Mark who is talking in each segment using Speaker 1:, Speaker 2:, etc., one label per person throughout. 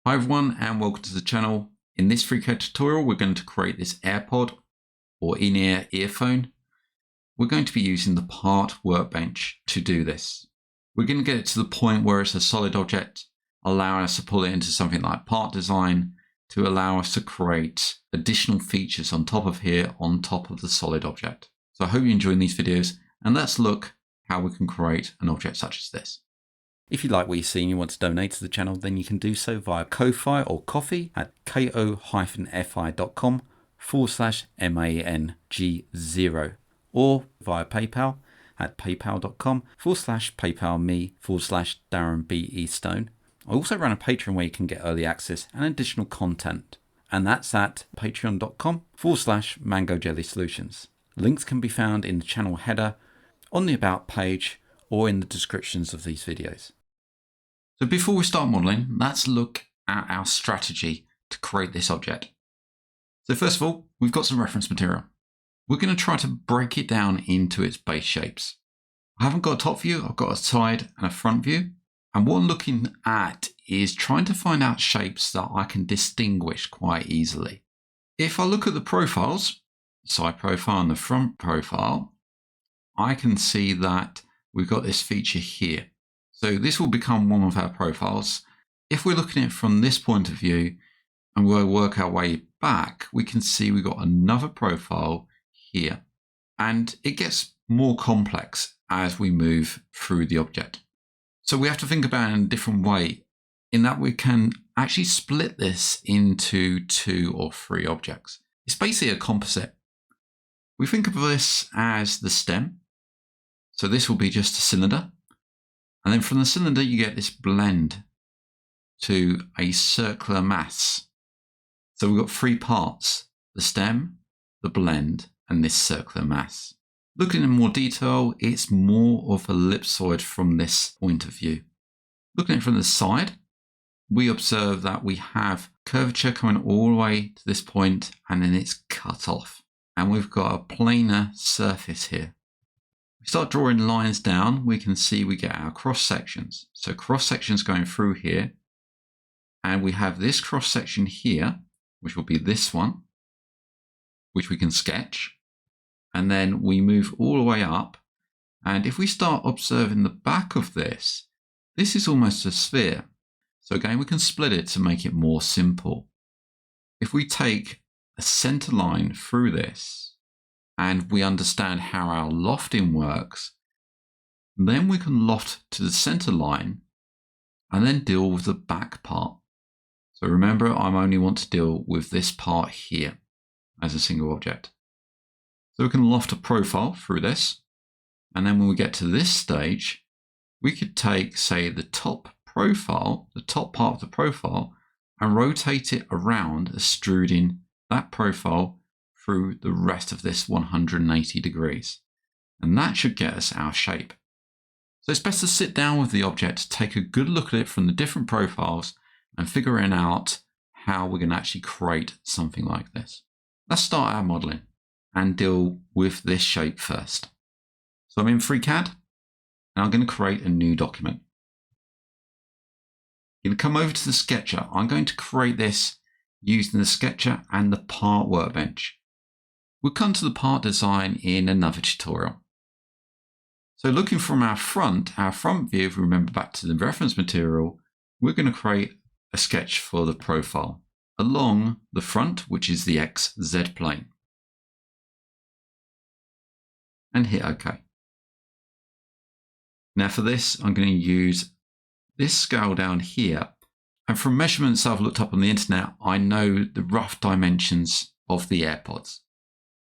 Speaker 1: Hi everyone and welcome to the channel. In this FreeCAD tutorial we're going to create this AirPod or in-ear earphone. We're going to be using the part workbench to do this. We're going to get it to the point where it's a solid object, allowing us to pull it into something like part design to allow us to create additional features on top of here on top of the solid object. So I hope you're enjoying these videos and let's look how we can create an object such as this. If you like what you see and you want to donate to the channel, then you can do so via Ko-Fi or Coffee at ko-fi.com/MANG0 or via PayPal at paypal.com/paypalme/Darren B. Eastone. I also run a Patreon where you can get early access and additional content, and that's at patreon.com/Mango Jelly Solutions. Links can be found in the channel header, on the About page, or in the descriptions of these videos. So before we start modeling, let's look at our strategy to create this object. So first of all, we've got some reference material. We're going to try to break it down into its base shapes. I haven't got a top view, I've got a side and a front view. And what I'm looking at is trying to find out shapes that I can distinguish quite easily. If I look at the profiles, side profile and the front profile, I can see that we've got this feature here. So this will become one of our profiles. If we're looking at it from this point of view and we'll work our way back, we can see we've got another profile here. And it gets more complex as we move through the object. So we have to think about it in a different way in that we can actually split this into 2 or 3 objects. It's basically a composite. We think of this as the stem. So this will be just a cylinder. And then from the cylinder, you get this blend to a circular mass. So we've got 3 parts, the stem, the blend, and this circular mass. Looking in more detail, it's more of a ellipsoid from this point of view. Looking at it from the side, we observe that we have curvature coming all the way to this point, and then it's cut off. And we've got a planar surface here. We start drawing lines down, we can see we get our cross sections. So cross sections going through here, and we have this cross section here, which will be this one, which we can sketch. And then we move all the way up. And if we start observing the back of this, this is almost a sphere. So again, we can split it to make it more simple. If we take a center line through this, and we understand how our lofting works, then we can loft to the center line and then deal with the back part. So remember, I only want to deal with this part here as a single object. So we can loft a profile through this. And then when we get to this stage, we could take, say, the top profile, the top part of the profile, and rotate it around, extruding that profile through the rest of this 180 degrees. And that should get us our shape. So it's best to sit down with the object, take a good look at it from the different profiles and figuring out how we're going to actually create something like this. Let's start our modeling and deal with this shape first. So I'm in FreeCAD and I'm going to create a new document. I'm going to come over to the sketcher. I'm going to create this using the sketcher and the part workbench. We'll come to the part design in another tutorial. So looking from our front view, if we remember back to the reference material, we're going to create a sketch for the profile along the front, which is the XZ plane. And hit OK. Now for this, I'm going to use this scale down here. And from measurements I've looked up on the internet, I know the rough dimensions of the AirPods.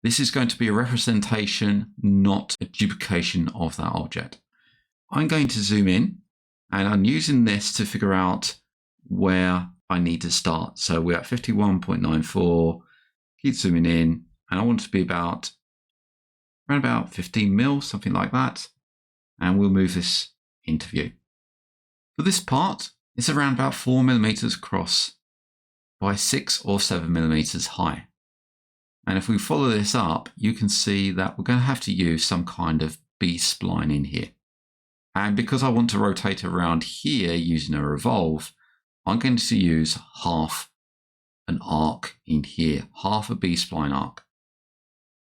Speaker 1: This is going to be a representation, not a duplication of that object. I'm going to zoom in and I'm using this to figure out where I need to start. So we're at 51.94, keep zooming in, and I want it to be around about 15 mil, something like that. And we'll move this into view. For this part, it's around about 4 millimeters across by 6 or 7 millimeters high. And if we follow this up, you can see that we're going to have to use some kind of B-spline in here. And because I want to rotate around here using a revolve, I'm going to use half an arc in here, half a B-spline arc.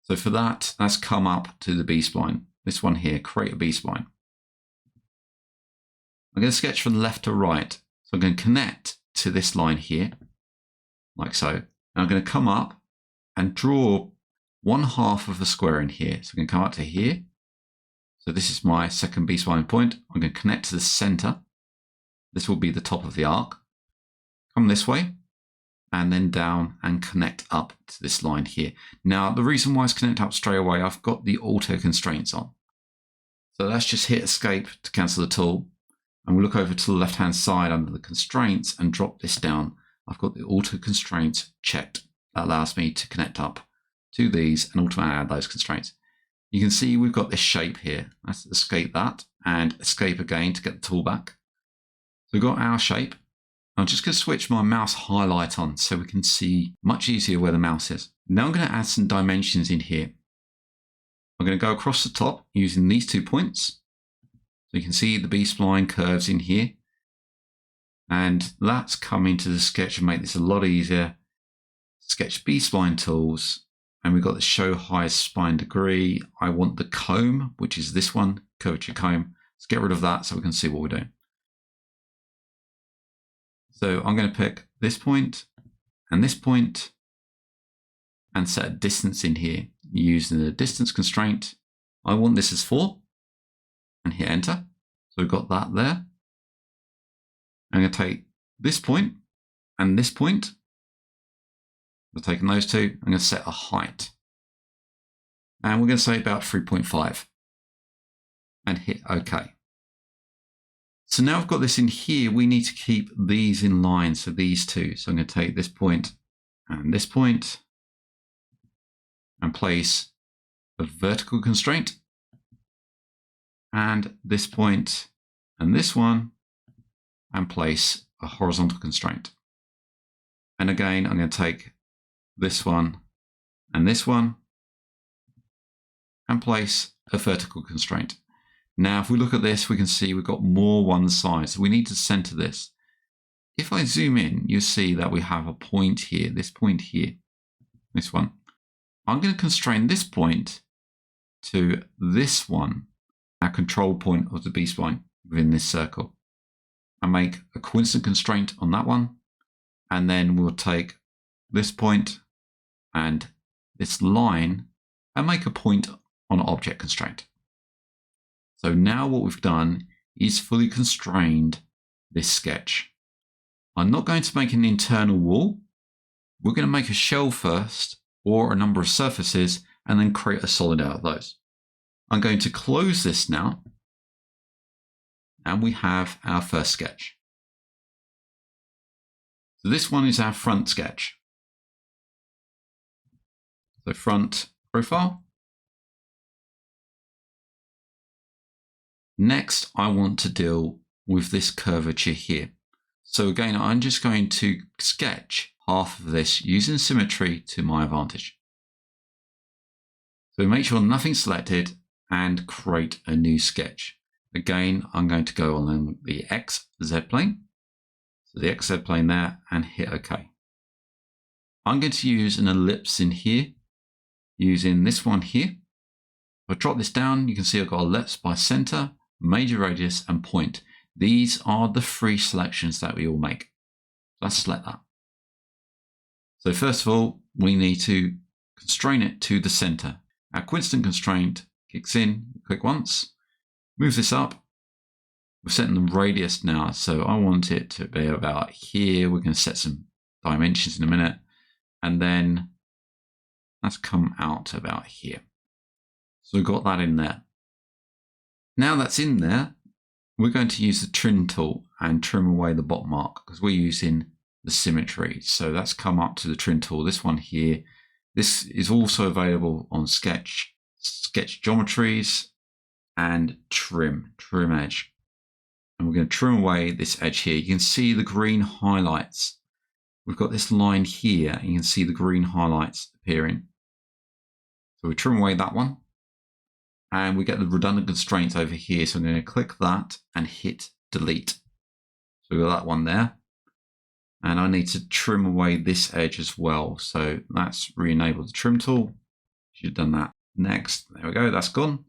Speaker 1: So for that, let's come up to the B-spline. This one here, create a B-spline. I'm going to sketch from left to right. So I'm going to connect to this line here, like so. And I'm going to come up and draw 1/2 of a square in here. So I'm going to come up to here. So this is my second B-spline point. I'm going to connect to the center. This will be the top of the arc. Come this way and then down and connect up to this line here. Now, the reason why it's connect up straight away, I've got the auto constraints on. So let's just hit escape to cancel the tool. And we'll look over to the left-hand side under the constraints and drop this down. I've got the auto constraints checked. That allows me to connect up to these and automatically add those constraints. You can see we've got this shape here. Let's escape that and escape again to get the tool back. So we've got our shape. I'm just going to switch my mouse highlight on so we can see much easier where the mouse is. Now I'm going to add some dimensions in here. I'm going to go across the top using these 2 points. So you can see the B-spline curves in here. And let's come into the sketch and make this a lot easier. Sketch B-spline tools. And we've got the show highest spline degree. I want the comb, which is this one, curvature comb. Let's get rid of that so we can see what we're doing. So I'm going to pick this point and set a distance in here using the distance constraint. I want this as 4 and hit enter. So we've got that there. I'm going to take this point and this point. We're taking those two. I'm going to set a height. And we're going to say about 3.5 and hit OK. So now I've got this in here, we need to keep these in line. So these two. So I'm going to take this point and place a vertical constraint. And this point and this one, and place a horizontal constraint. And again, I'm going to take this one, and place a vertical constraint. Now, if we look at this, we can see we've got more one side. So we need to center this. If I zoom in, you see that we have a point here, this point here, this one. I'm going to constrain this point to this one, our control point of the B-spline within this circle. And make a coincident constraint on that one. And then we'll take this point and this line and make a point on object constraint. So now what we've done is fully constrained this sketch. I'm not going to make an internal wall. We're going to make a shell first or a number of surfaces and then create a solid out of those. I'm going to close this now. And we have our first sketch. So this one is our front sketch. So front profile. Next, I want to deal with this curvature here. So again, I'm just going to sketch half of this using symmetry to my advantage. So make sure nothing's selected and create a new sketch. Again, I'm going to go on the XZ plane. So the XZ plane there and hit OK. I'm going to use an ellipse in here using this one here. If I drop this down, you can see I've got ellipse by center, major radius and point. These are the 3 selections that we all make. Let's select that. So first of all, we need to constrain it to the center. Our coincident constraint kicks in, click once. Move this up. We're setting the radius now, so I want it to be about here. We're going to set some dimensions in a minute, and then let's come out to about here. So we've got that in there. Now that's in there, we're going to use the trim tool and trim away the bottom arc because we're using the symmetry. So let's come up to the trim tool, this one here. This is also available on sketch geometries, and trim edge. And we're going to trim away this edge here. You can see the green highlights. We've got this line here, and you can see the green highlights appearing. So we trim away that one, and we get the redundant constraints over here. So I'm going to click that and hit delete. So we've got that one there. And I need to trim away this edge as well. So let's re-enable the trim tool. Should have done that next. There we go, that's gone.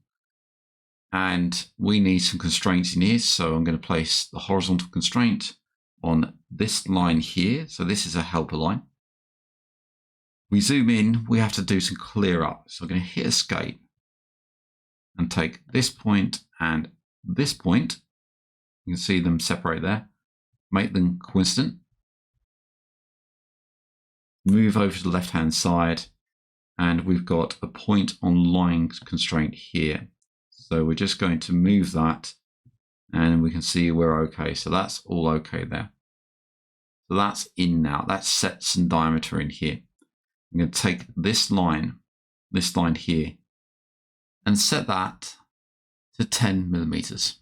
Speaker 1: And we need some constraints in here. So I'm going to place the horizontal constraint on this line here. So this is a helper line. We zoom in, we have to do some clear up. So I'm going to hit escape and take this point and this point. You can see them separate there. Make them coincident. Move over to the left-hand side, and we've got a point on line constraint here. So we're just going to move that, and we can see we're okay. So that's all okay there. So that's in now. That sets some diameter in here. I'm going to take this line here, and set that to 10 millimeters.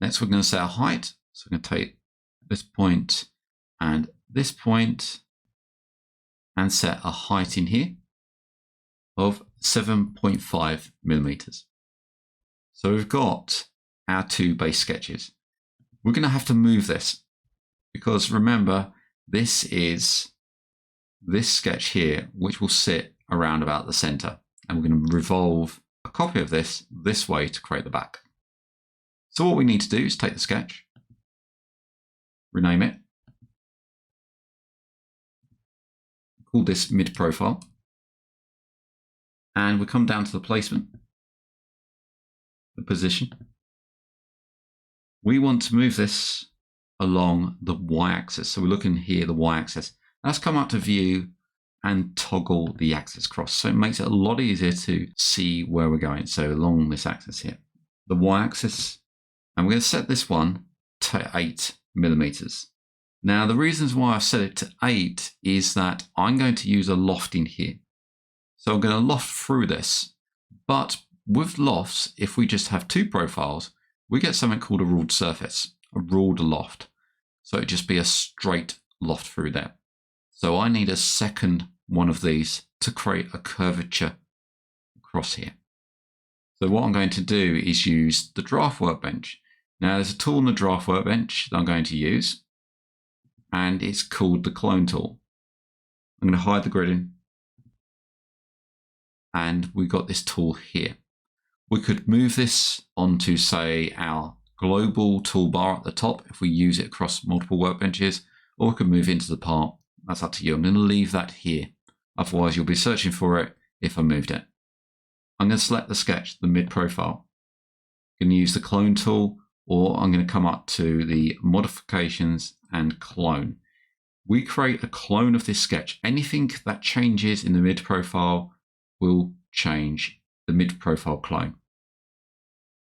Speaker 1: Next, we're going to set a height. So we're going to take this point and this point, and set a height in here of 7.5 millimeters. So we've got our two base sketches. We're going to have to move this because remember, this is this sketch here, which will sit around about the center. And we're going to revolve a copy of this way to create the back. So what we need to do is take the sketch, rename it, call this mid profile, and we come down to the placement, the position. We want to move this along the y-axis. So we're looking here, the y-axis. Let's come up to view and toggle the axis cross. So it makes it a lot easier to see where we're going. So along this axis here, the y-axis, and we're going to set this one to 8 millimeters. Now, the reasons why I've set it to 8 is that I'm going to use a loft in here. So I'm going to loft through this. But with lofts, if we just have two profiles, we get something called a ruled surface, a ruled loft. So it'd just be a straight loft through there. So I need a second one of these to create a curvature across here. So what I'm going to do is use the draft workbench. Now, there's a tool in the draft workbench that I'm going to use, and it's called the clone tool. I'm going to hide the gridding, and we've got this tool here. We could move this onto, say, our global toolbar at the top if we use it across multiple workbenches, or we could move into the part. That's up to you. I'm going to leave that here. Otherwise, you'll be searching for it if I moved it. I'm going to select the sketch, the mid profile. I'm going to use the clone tool, or I'm going to come up to the modifications and clone. We create a clone of this sketch. Anything that changes in the mid profile will change the mid profile clone.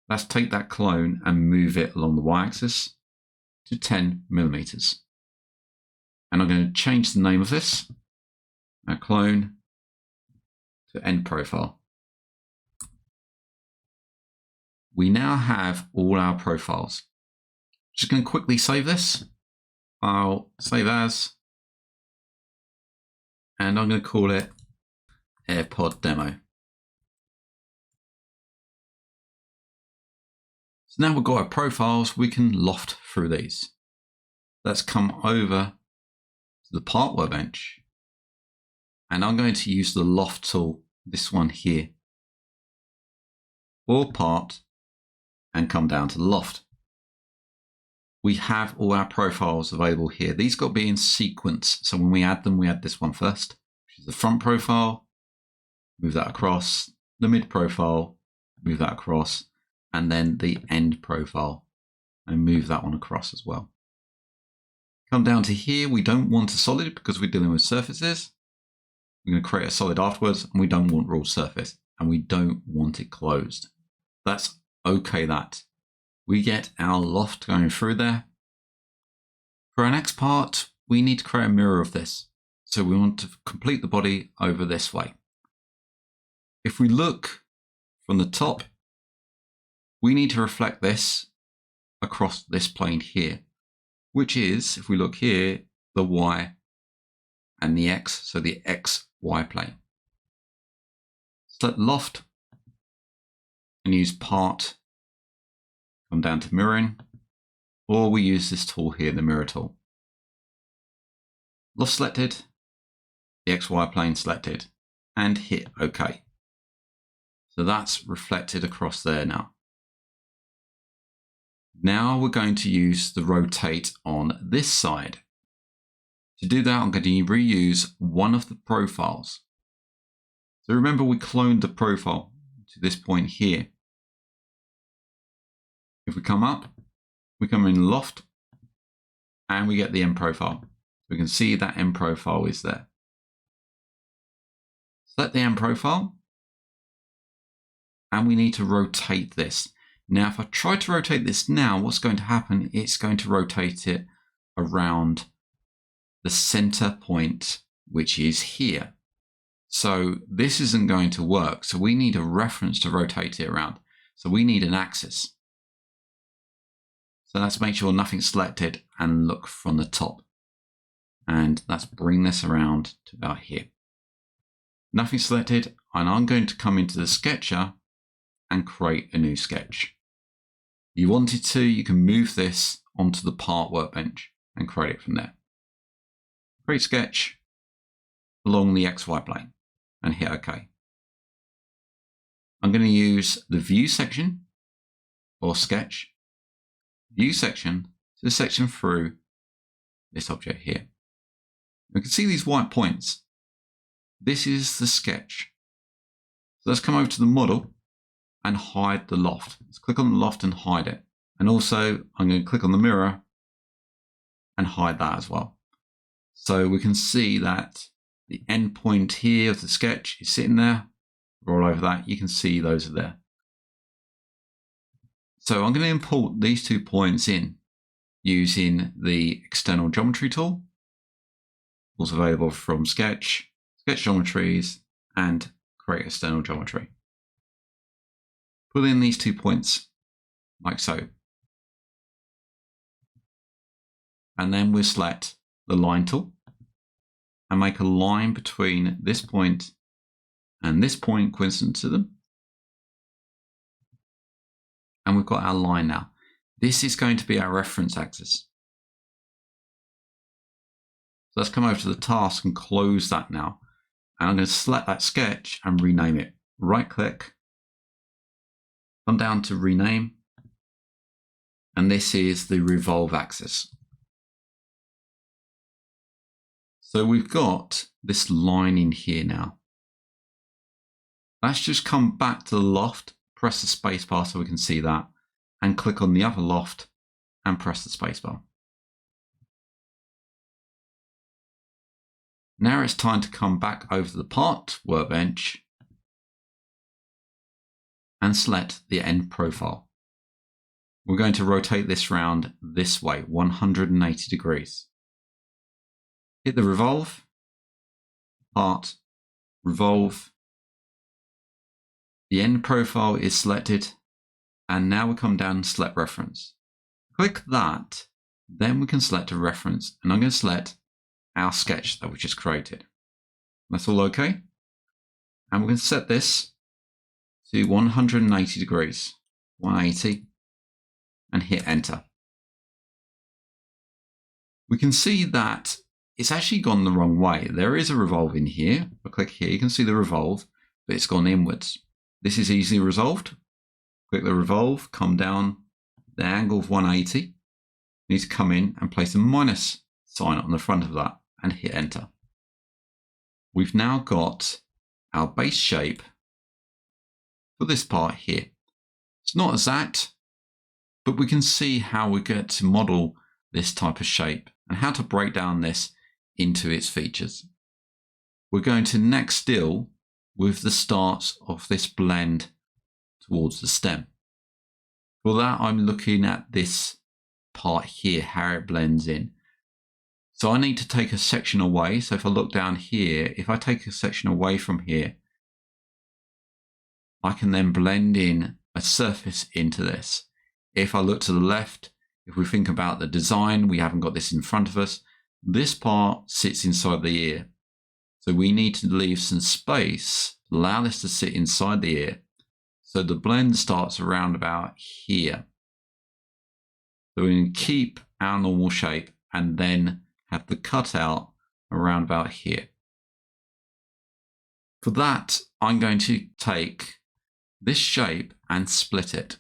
Speaker 1: Let's take that clone and move it along the y-axis to 10 millimeters. And I'm going to change the name of this, our clone, to end profile. We now have all our profiles. Just going to quickly save this. I'll save as, and I'm going to call it AirPod demo. So now we've got our profiles, we can loft through these. Let's come over to the part workbench, and I'm going to use the loft tool, this one here, or part, and come down to the loft. We have all our profiles available here. These got to be in sequence. So when we add them, we add this one first, which is the front profile, move that across, the mid profile, move that across, and then the end profile, and move that one across as well. Come down to here, we don't want a solid because we're dealing with surfaces. We're going to create a solid afterwards, and we don't want ruled surface, and we don't want it closed. That's okay that. We get our loft going through there. For our next part, we need to create a mirror of this. So we want to complete the body over this way. If we look from the top, we need to reflect this across this plane here, which is, if we look here, the Y and the X, so the XY plane. Select loft and use part, come down to mirroring, or we use this tool here, the mirror tool. loft selected, the XY plane selected, and hit OK. So that's reflected across there now. Now we're going to use the rotate on this side. To do that, I'm going to reuse one of the profiles. So remember, we cloned the profile to this point here. If we come up, we come in loft, and we get the end profile. We can see that end profile is there. Select the end profile, and we need to rotate this. Now, if I try to rotate this now, what's going to happen? It's going to rotate it around the center point, which is here. So this isn't going to work. So we need a reference to rotate it around. So we need an axis. So let's make sure nothing's selected and look from the top. And let's bring this around to about here. Nothing selected, and I'm going to come into the sketcher and create a new sketch. If you wanted to, you can move this onto the part workbench and create it from there. Create sketch along the XY plane and hit OK. I'm going to use the view section or sketch, view section to section through this object here. You can see these white points. This is the sketch. So let's come over to the model and hide the loft. Let's click on the loft and hide it. And also I'm going to click on the mirror and hide that as well. So we can see that the end point here of the sketch is sitting there. Roll over that, you can see those are there. So I'm going to import these 2 points in using the external geometry tool. Also available from Sketch, Sketch Geometries, and Create External Geometry. Pull in these 2 points, like so. And then we'll select the line tool and make a line between this point and this point coincident to them. And we've got our line now. This is going to be our reference axis. So let's come over to the task and close that now. And I'm going to select that sketch and rename it. Right click, come down to rename, and this is the revolve axis. So we've got this line in here now. Let's just come back to the loft, press the spacebar so we can see that, and click on the other loft and press the spacebar. Now it's time to come back over to the part workbench and select the end profile. We're going to rotate this round this way, 180 degrees. Hit the revolve, part, revolve. The end profile is selected, and now we come down and select reference. Click that, then we can select a reference, and I'm going to select our sketch that we just created. That's all okay. And we're going to set this to 180 degrees, 180, and hit enter. We can see that it's actually gone the wrong way. There is a revolve in here. If I click here, you can see the revolve, but it's gone inwards. This is easily resolved. Click the revolve, come down the angle of 180. You need to come in and place a minus sign on the front of that and hit enter. We've now got our base shape for this part here. It's not exact, but we can see how we get to model this type of shape and how to break down this into its features. We're going to next deal with the start of this blend towards the stem. For that, I'm looking at this part here, how it blends in. So I need to take a section away. So if I look down here, if I take a section away from here, I can then blend in a surface into this. If I look to the left, if we think about the design, we haven't got this in front of us. This part sits inside the ear. So we need to leave some space, allow this to sit inside the ear. So the blend starts around about here. So we can keep our normal shape and then have the cutout around about here. For that, I'm going to take this shape and split it.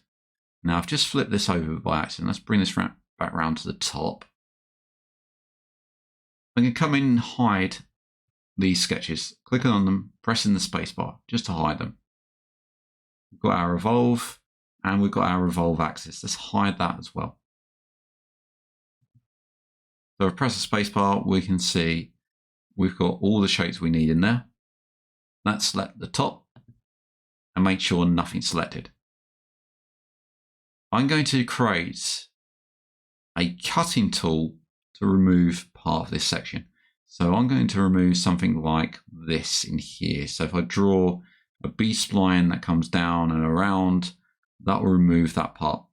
Speaker 1: Now I've just flipped this over by accident. Let's bring this back round to the top. I'm going to come in and hide these sketches, clicking on them, pressing the spacebar just to hide them. We've got our revolve and we've got our revolve axis. Let's hide that as well. So if I press the spacebar, we can see we've got all the shapes we need in there. Let's select the top and make sure nothing's selected. I'm going to create a cutting tool to remove part of this section. So I'm going to remove something like this in here. So if I draw a B-spline that comes down and around, that will remove that part.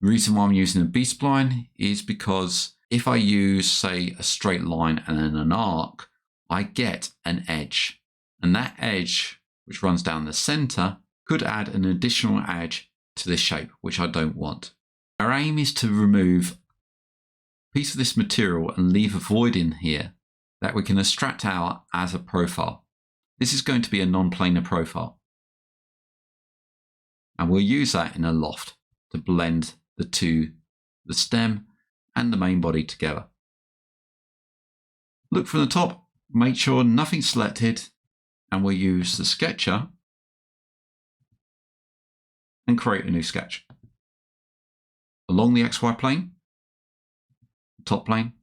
Speaker 1: The reason why I'm using a B-spline is because if I use, say, a straight line and then an arc, I get an edge. And that edge, which runs down the center, could add an additional edge to this shape, which I don't want. Our aim is to remove a piece of this material and leave a void in here that we can extract out as a profile. This is going to be a non-planar profile. And we'll use that in a loft to blend the stem and the main body together. Look from the top, make sure nothing's selected, and we'll use the sketcher and create a new sketch. Along the XY plane, top plane,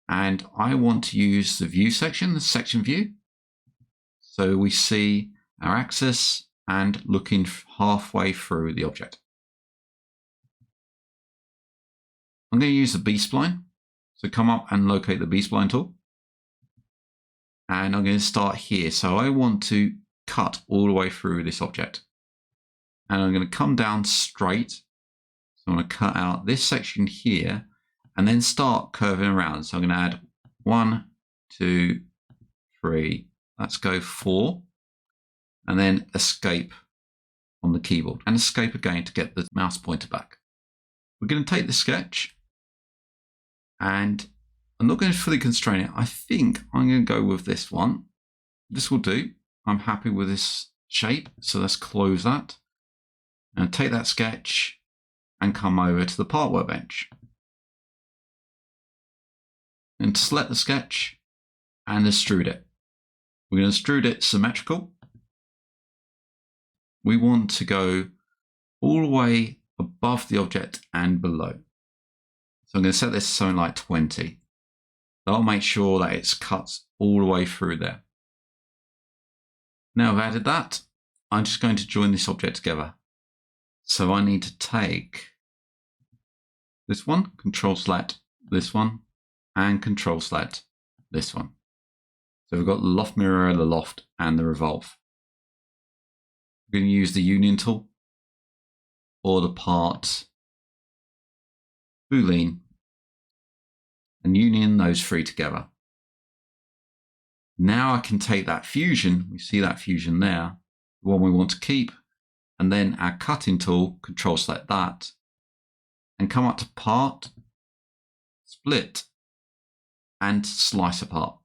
Speaker 1: and I want to use the view section, the section view. So we see our axis and looking halfway through the object. I'm going to use the B-spline. So come up and locate the B-spline tool. And I'm going to start here. So I want to cut all the way through this object. And I'm going to come down straight. So I'm going to cut out this section here and then start curving around. So I'm going to add 1, 2, 3, let's go 4, and then escape on the keyboard and escape again to get the mouse pointer back. We're going to take the sketch and I'm not going to fully constrain it. I think I'm going to go with this one. This will do. I'm happy with this shape. So let's close that and take that sketch and come over to the part workbench. And select the sketch and extrude it. We're going to extrude it symmetrical. We want to go all the way above the object and below. So I'm going to set this to something like 20. That'll make sure that it's cut all the way through there. Now I've added that, I'm just going to join this object together. So I need to take this one, Control Select this one, and Control Select this one. So we've got the loft mirror, the loft, and the revolve. We're going to use the union tool or the part boolean and union those three together. Now I can take that fusion, we see that fusion there, the one we want to keep, and then our cutting tool, Control Select that, and come up to part, split, and slice apart.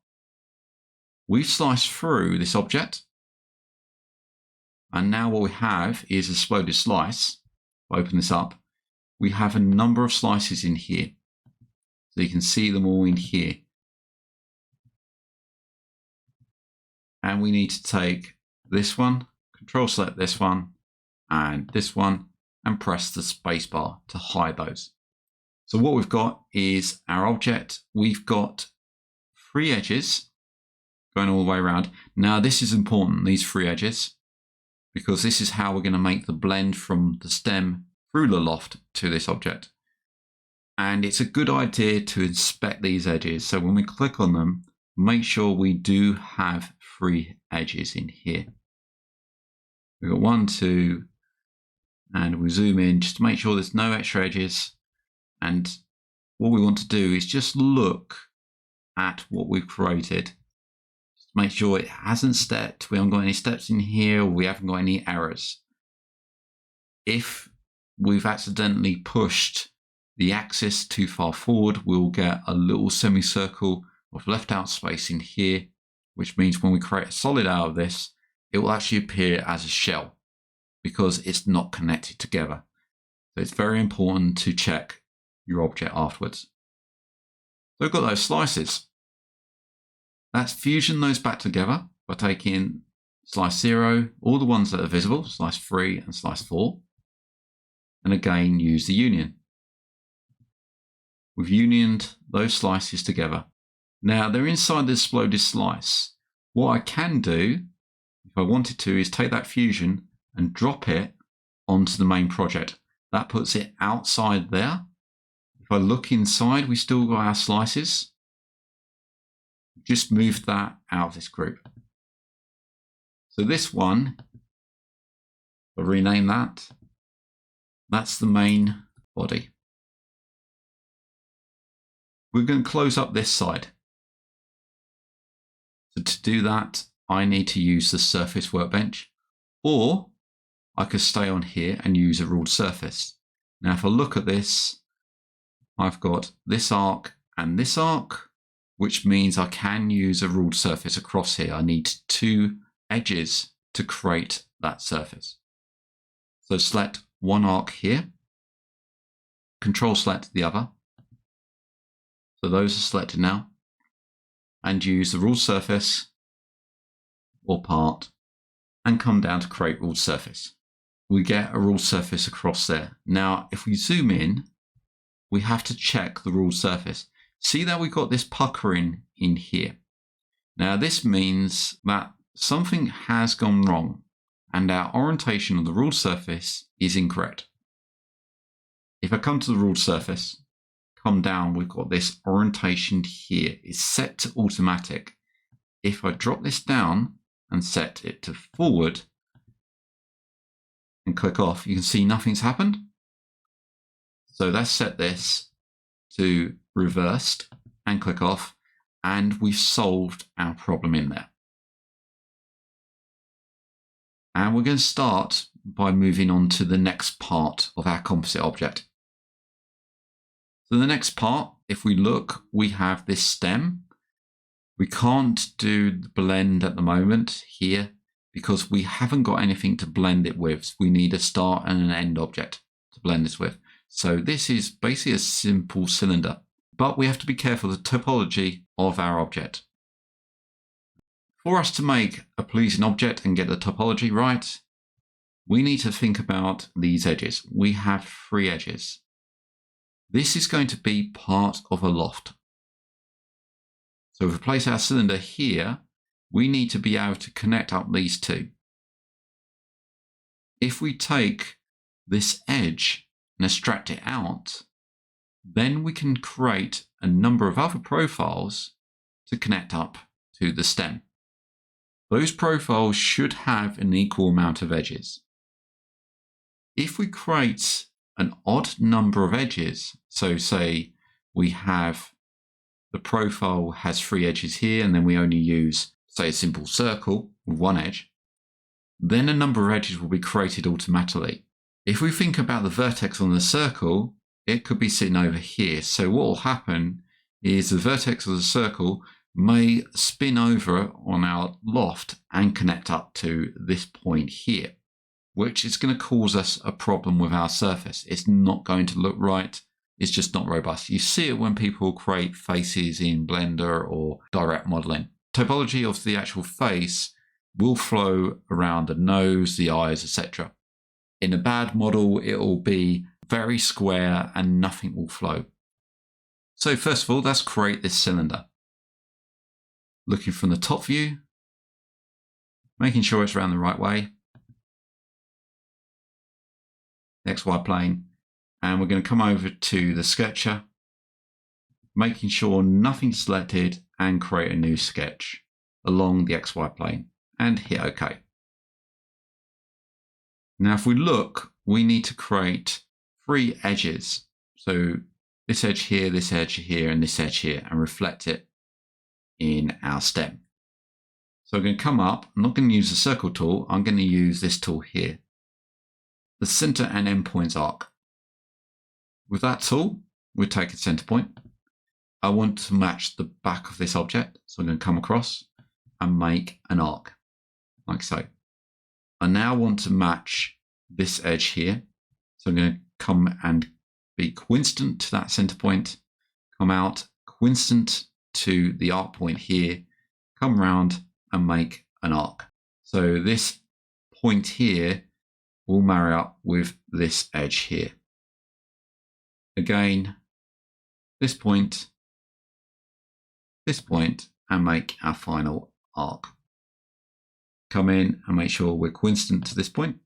Speaker 1: We've sliced through this object, and now what we have is a exploded slice. If I open this up, we have a number of slices in here. So you can see them all in here. And we need to take this one, Control Select this one, and press the space bar to hide those. So what we've got is our object. We've got 3 edges going all the way around. Now this is important, these 3 edges, because this is how we're going to make the blend from the stem through the loft to this object. And it's a good idea to inspect these edges. So when we click on them, make sure we do have 3 edges in here. We've got 1, 2, and we zoom in just to make sure there's no extra edges. And what we want to do is just look at what we've created. Just make sure it hasn't stepped, we haven't got any steps in here, or we haven't got any errors. If we've accidentally pushed the axis too far forward, we'll get a little semicircle of left out space in here, which means when we create a solid out of this, it will actually appear as a shell because it's not connected together. So it's very important to check your object afterwards. So we've got those slices. Let's fusion those back together by taking slice 0, all the ones that are visible, slice 3 and slice 4, and again use the union. We've unioned those slices together. Now they're inside the exploded slice. What I can do, if I wanted to, is take that fusion and drop it onto the main project. That puts it outside there. If I look inside, we still got our slices. Just moved that out of this group. So this one, I'll rename that. That's the main body. We're going to close up this side. So to do that, I need to use the surface workbench, or I could stay on here and use a ruled surface. Now, if I look at this, I've got this arc and this arc, which means I can use a ruled surface across here. I need 2 edges to create that surface. So select one arc here, Control select the other. So those are selected now, and use the ruled surface or part and come down to create ruled surface. We get a ruled surface across there. Now, if we zoom in, we have to check the ruled surface. See that we've got this puckering in here. Now, this means that something has gone wrong and our orientation of the ruled surface is incorrect. If I come to the ruled surface, come down, we've got this orientation here. It's set to automatic. If I drop this down and set it to forward and click off, you can see nothing's happened. So let's set this to reversed and click off, and we've solved our problem in there. And we're going to start by moving on to the next part of our composite object. So the next part, if we look, we have this stem. We can't do the blend at the moment here because we haven't got anything to blend it with. We need a start and an end object to blend this with. So this is basically a simple cylinder, but we have to be careful of the topology of our object. For us to make a pleasing object and get the topology right, we need to think about these edges. We have 3 edges. This is going to be part of a loft. So if we place our cylinder here, we need to be able to connect up these 2. If we take this edge and extract it out, then we can create a number of other profiles to connect up to the stem. Those profiles should have an equal amount of edges. If we create an odd number of edges, so say we have the profile has 3 edges here and then we only use, say, a simple circle with 1 edge, then a number of edges will be created automatically. If we think about the vertex on the circle, it could be sitting over here. So what will happen is the vertex of the circle may spin over on our loft and connect up to this point here, which is going to cause us a problem with our surface. It's not going to look right. It's just not robust. You see it when people create faces in Blender or direct modeling. Topology of the actual face will flow around the nose, the eyes, etc. In a bad model, it will be very square and nothing will flow. So first of all, let's create this cylinder. Looking from the top view, making sure it's around the right way. XY plane, and we're going to come over to the sketcher, making sure nothing's selected, and create a new sketch along the XY plane and hit OK. Now if we look, we need to create 3 edges. So this edge here, and this edge here, and reflect it in our stem. So I'm going to come up, I'm not going to use the circle tool, I'm going to use this tool here, the center and endpoints arc. With that tool, we'll take a center point, I want to match the back of this object. So I'm going to come across and make an arc like so. I now want to match this edge here. So I'm going to come and be coincident to that center point, come out coincident to the arc point here, come round and make an arc. So this point here will marry up with this edge here. Again, this point, and make our final arc. Come in and make sure we're coincident to this point.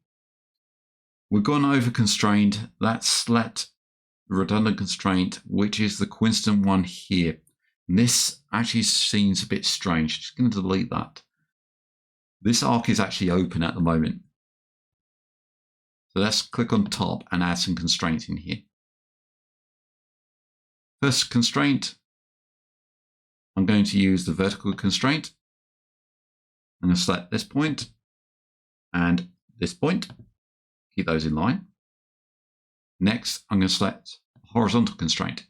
Speaker 1: We've gone over constrained. Let's select the redundant constraint, which is the coincident one here. And this actually seems a bit strange. Just going to delete that. This arc is actually open at the moment. So let's click on top and add some constraints in here. First constraint, I'm going to use the vertical constraint. I'm going to select this point and this point. Keep those in line. Next, I'm going to select horizontal constraint.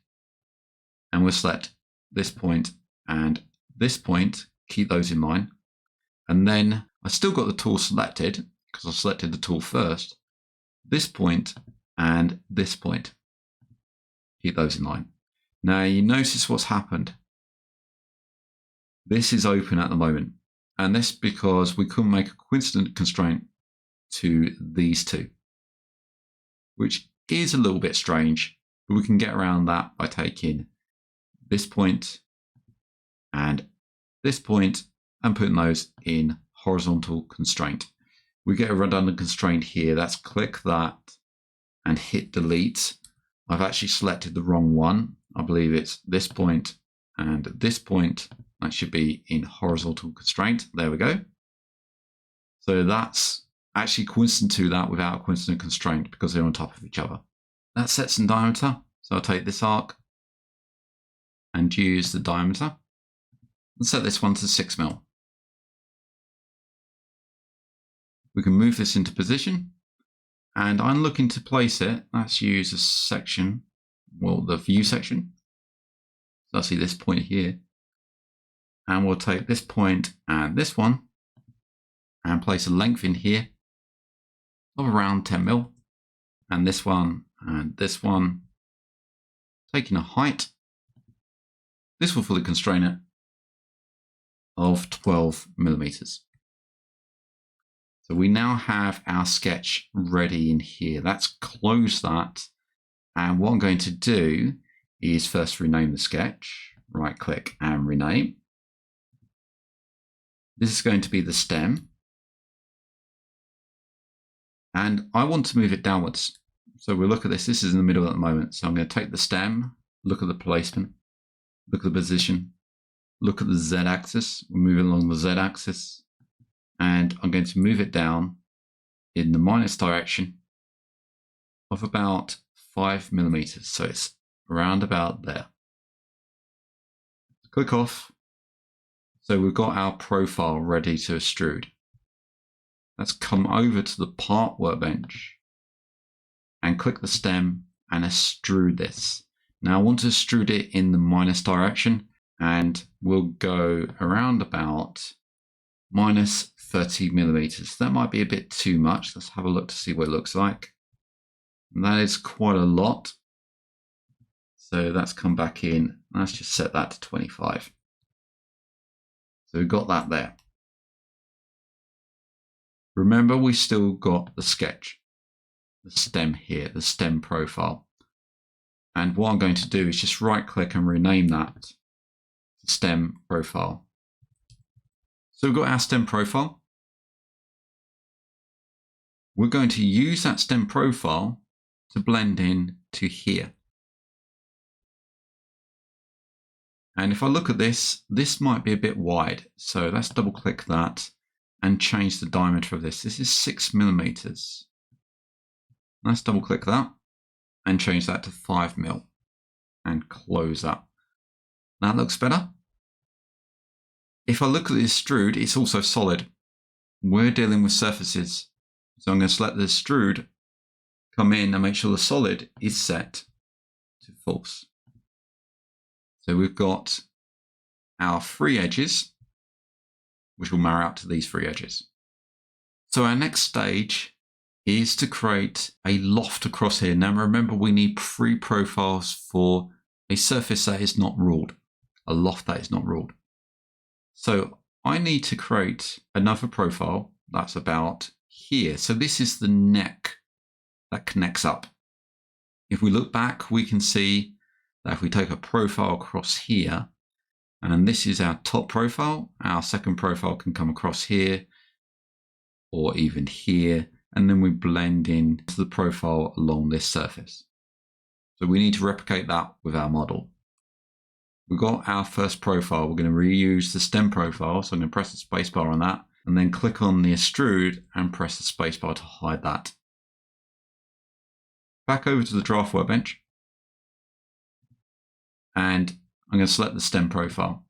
Speaker 1: And we'll select this point and this point. Keep those in mind. And then I still got the tool selected because I selected the tool first. This point and this point. Keep those in line. Now you notice what's happened. This is open at the moment. And this because we couldn't make a coincident constraint to these two, which is a little bit strange, but we can get around that by taking this point and this point and putting those in horizontal constraint. We get a redundant constraint here. Let's click that and hit delete. I've actually selected the wrong one. I believe it's this point and this point. That should be in horizontal constraint. There we go. So that's actually coincident to that without a coincident constraint because they're on top of each other. That sets in diameter. So I'll take this arc and use the diameter and set this one to 6 mil. We can move this into position and I'm looking to place it. Let's use a section, well, the view section. So I see this point here. And we'll take this point and this one and place a length in here of around 10 mil. And this one and this one, taking a height. This will fully constrain it of 12 millimeters. So we now have our sketch ready in here. Let's close that. And what I'm going to do is first rename the sketch, right click and rename. This is going to be the stem. And I want to move it downwards. So we'll look at this. This is in the middle at the moment. So I'm going to take the stem, look at the placement, look at the position, look at the Z-axis. We're moving along the Z-axis. And I'm going to move it down in the minus direction of about 5 millimeters. So it's around about there. Click off. So we've got our profile ready to extrude. Let's come over to the part workbench and click the stem and extrude this. Now I want to extrude it in the minus direction and we'll go around about minus 30 millimeters. That might be a bit too much. Let's have a look to see what it looks like. And that is quite a lot. So that's come back in. Let's just set that to 25. So we've got that there. Remember, we still got the sketch, the stem here, the stem profile. And what I'm going to do is just right click and rename that to stem profile. So we've got our stem profile. We're going to use that stem profile to blend in to here. And if I look at this, this might be a bit wide. So let's double click that and change the diameter of this. This is 6 millimeters. Let's double click that and change that to 5 mil and close that. That looks better. If I look at the extrude, it's also solid. We're dealing with surfaces. So I'm going to select the extrude, come in and make sure the solid is set to false. So we've got our 3 edges, which will marry up to these 3 edges. So our next stage is to create a loft across here. Now remember, we need 3 profiles for a surface that is not ruled, a loft that is not ruled. So I need to create another profile that's about here. So this is the neck that connects up. If we look back, we can see that if we take a profile across here, and this is our top profile, our second profile can come across here or even here, and then we blend in to the profile along this surface. So we need to replicate that with our model. We've got our first profile. We're going to reuse the stem profile. So I'm going to press the spacebar on that and then click on the extrude and press the spacebar to hide that. Back over to the draft workbench. And I'm going to select the stem profile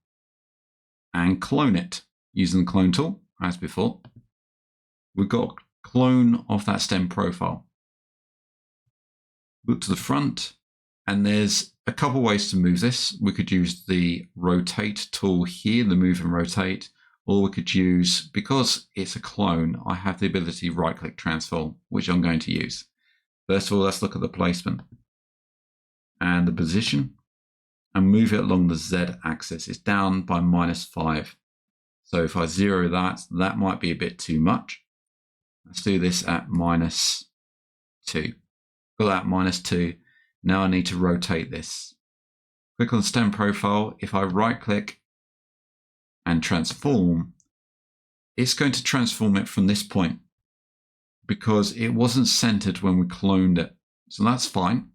Speaker 1: and clone it using the clone tool as before. We've got a clone of that stem profile. Look to the front, and there's a couple ways to move this. We could use the rotate tool here, the move and rotate, or we could use, because it's a clone, I have the ability to right click transform, which I'm going to use. First of all, let's look at the placement and the position and move it along the Z axis. It's down by -5. So if I zero that, that might be a bit too much. Let's do this at -2. Got that -2. Now I need to rotate this. Click on the stem profile. If I right click and transform, it's going to transform it from this point because it wasn't centered when we cloned it. So that's fine.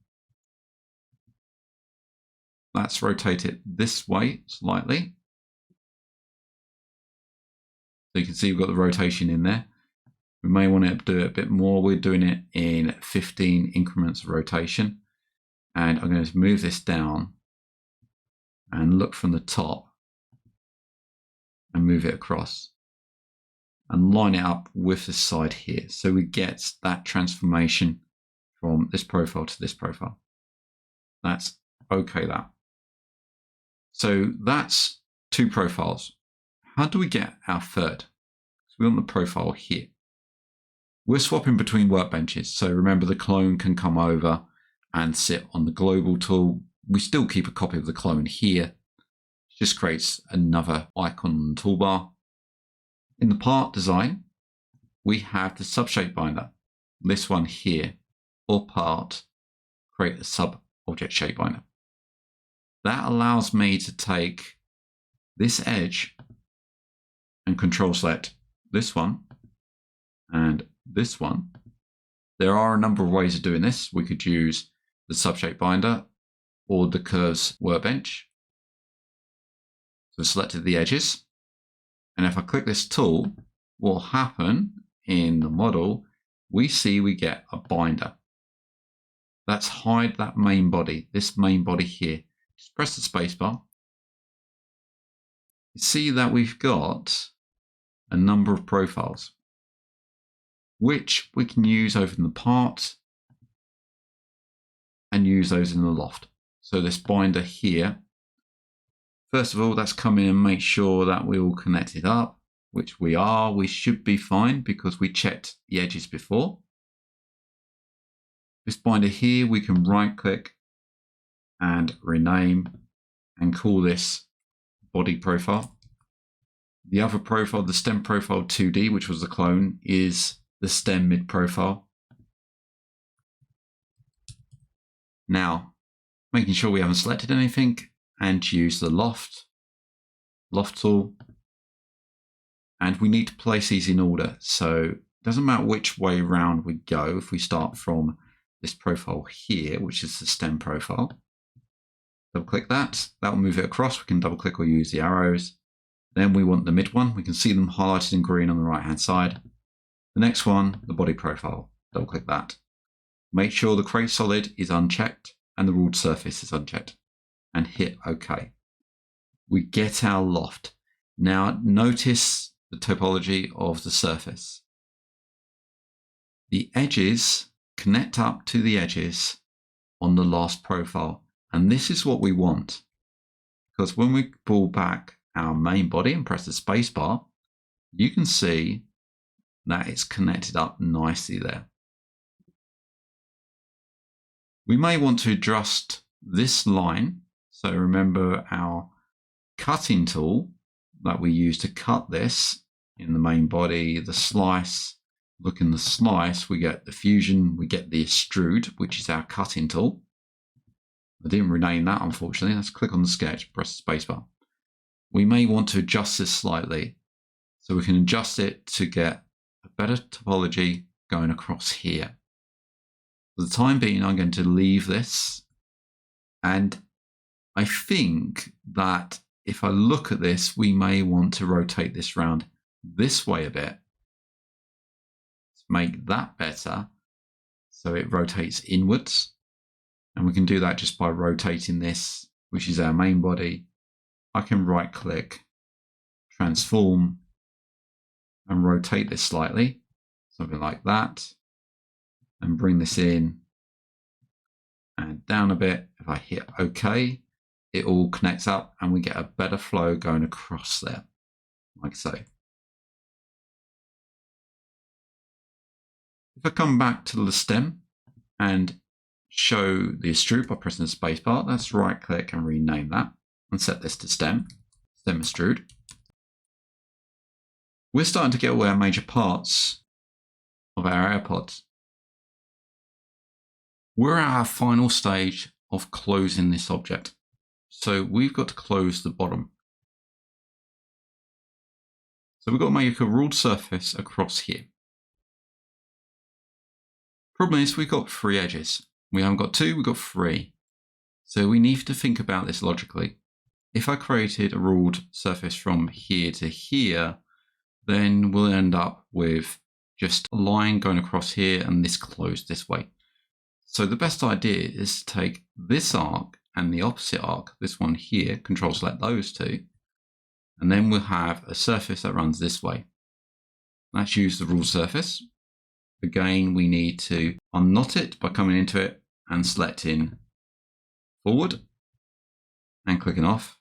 Speaker 1: Let's rotate it this way slightly. So you can see we've got the rotation in there. We may want to do it a bit more. We're doing it in 15 increments of rotation. And I'm going to move this down and look from the top and move it across and line it up with this side here. So we get that transformation from this profile to this profile. That's okay, that. So that's 2 profiles. How do we get our third? So we want the profile here. We're swapping between workbenches. So remember, the clone can come over and sit on the global tool. We still keep a copy of the clone here. It just creates another icon on the toolbar. In the part design, we have the subshape binder, this one here, or part, create a sub object shape binder. That allows me to take this edge and control select this one and this one. There are a number of ways of doing this. We could use the subshape binder or the curves workbench. So I've selected the edges. And if I click this tool, what will happen in the model, we see we get a binder. Let's hide that main body, this main body here. Just press the spacebar. You see that we've got a number of profiles, which we can use over in the part and use those in the loft. So this binder here, first of all, let's come in and make sure that we're all connected up, which we are. We should be fine because we checked the edges before. This binder here, we can right click and rename and call this body profile. The other profile, the stem profile 2D, which was the clone, is the stem mid profile. Now, making sure we haven't selected anything, and use the loft tool. And we need to place these in order. So it doesn't matter which way around we go. If we start from this profile here, which is the stem profile, double click that, that will move it across. We can double click or use the arrows. Then we want the mid one. We can see them highlighted in green on the right hand side. The next one, the body profile, double click that. Make sure the create solid is unchecked and the ruled surface is unchecked and hit OK. We get our loft. Now notice the topology of the surface. The edges connect up to the edges on the last profile, and this is what we want. because when we pull back our main body and press the space bar, you can see that it's connected up nicely there. We may want to adjust this line. So remember our cutting tool that we use to cut this in the main body, the slice. Look in the slice, we get the fusion, we get the extrude, which is our cutting tool. I didn't rename that, unfortunately. Let's click on the sketch, press the spacebar. We may want to adjust this slightly. So we can adjust it to get a better topology going across here. For the time being, I'm going to leave this. And I think that if I look at this, we may want to rotate this round this way a bit to make that better. So it rotates inwards. And we can do that just by rotating this, which is our main body. I can right click, transform, and rotate this slightly, something like that, and bring this in and down a bit. If I hit OK, it all connects up and we get a better flow going across there, like so. If I come back to the stem and show the extrude by pressing the spacebar, let's right click and rename that and set this to stem extrude. We're starting to get all our major parts of our AirPods. We're at our final stage of closing this object. So we've got to close the bottom. So we've got to make a ruled surface across here. Problem is we've got 3 edges. We haven't got 2, we've got 3. So we need to think about this logically. If I created a ruled surface from here to here, then we'll end up with just a line going across here and this closed this way. So the best idea is to take this arc and the opposite arc, this one here, control select those two, and then we'll have a surface that runs this way. Let's use the ruled surface. Again, we need to unknot it by coming into it and selecting forward and clicking off.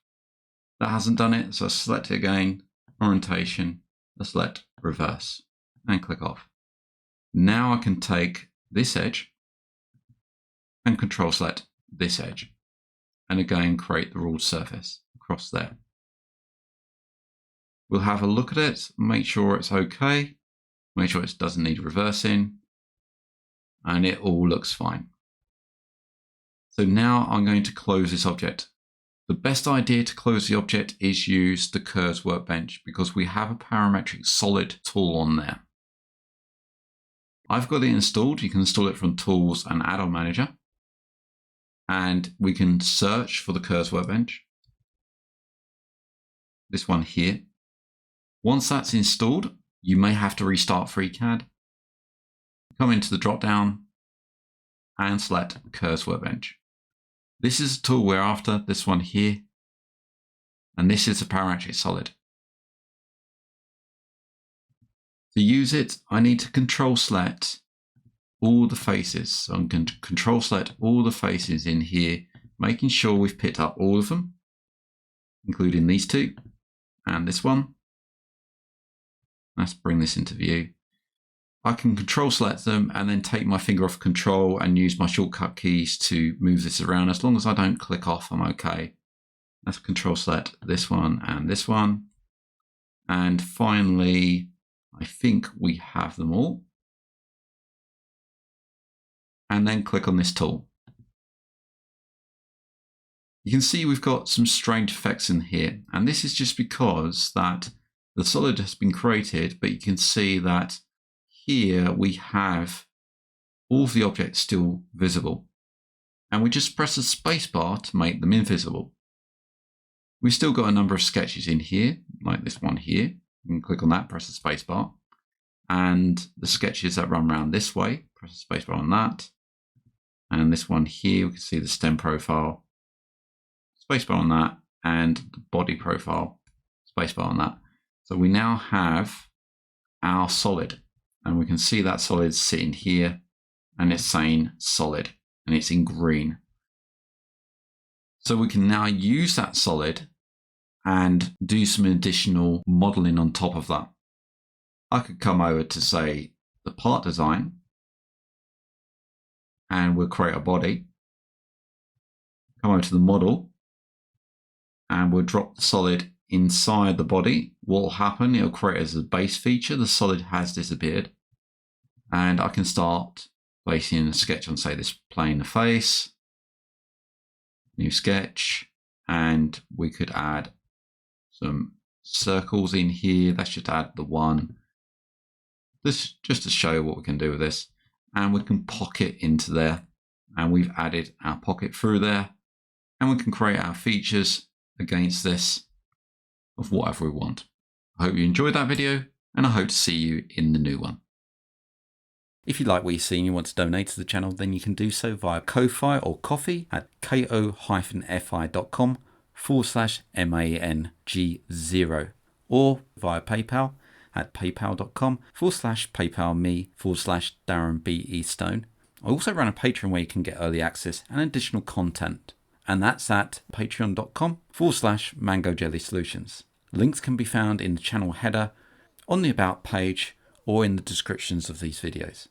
Speaker 1: That hasn't done it, so select it again, orientation, select reverse and click off. Now I can take this edge and control select this edge and again create the ruled surface across there. We'll have a look at it, make sure it's okay, make sure it doesn't need reversing, and it all looks fine. So now I'm going to close this object. The best idea to close the object is use the curves workbench because we have a parametric solid tool on there. I've got it installed. You can install it from Tools and Add-on Manager. And we can search for the curves workbench. This one here. Once that's installed, you may have to restart FreeCAD. Come into the drop-down and select curves workbench. This is a tool we're after, this one here, and this is a parametric solid. To use it, I need to control select all the faces. So I'm going to control select all the faces in here, making sure we've picked up all of them, including these two and this one. Let's bring this into view. I can control select them and then take my finger off control and use my shortcut keys to move this around. As long as I don't click off, I'm okay. Let's control select this one and this one. And finally, I think we have them all. And then click on this tool. You can see we've got some strange effects in here. And this is just because that the solid has been created, but you can see that here we have all of the objects still visible. And we just press the space bar to make them invisible. We've still got a number of sketches in here, like this one here. You can click on that, press the space bar. And the sketches that run around this way, press the space bar on that. And this one here, we can see the stem profile, space bar on that, and the body profile, space bar on that. So we now have our solid, and we can see that solid sitting here, and it's saying solid, and it's in green. So we can now use that solid and do some additional modeling on top of that. I could come over to, say, the part design, and we'll create a body. Come over to the model, and we'll drop the solid inside the body. What will happen, it'll create as a base feature. The solid has disappeared. And I can start basing a sketch on, say, this plane of face. New sketch, and we could add some circles in here. Let's just add the one. This just to show what we can do with this. And we can pocket into there. And we've added our pocket through there. And we can create our features against this of whatever we want. I hope you enjoyed that video, and I hope to see you in the new one. If you like what you see and you want to donate to the channel, then you can do so via Ko-Fi or Coffee at ko-fi.com/MANG0, or via PayPal at paypal.com/paypalme/DarrenBEstone. I also run a Patreon where you can get early access and additional content, and that's at patreon.com/MangoJellySolutions. Links can be found in the channel header, on the About page, or in the descriptions of these videos.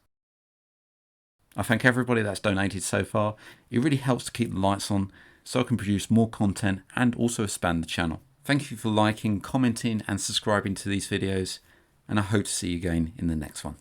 Speaker 1: I thank everybody that's donated so far. It really helps to keep the lights on so I can produce more content and also expand the channel. Thank you for liking, commenting and subscribing to these videos, and I hope to see you again in the next one.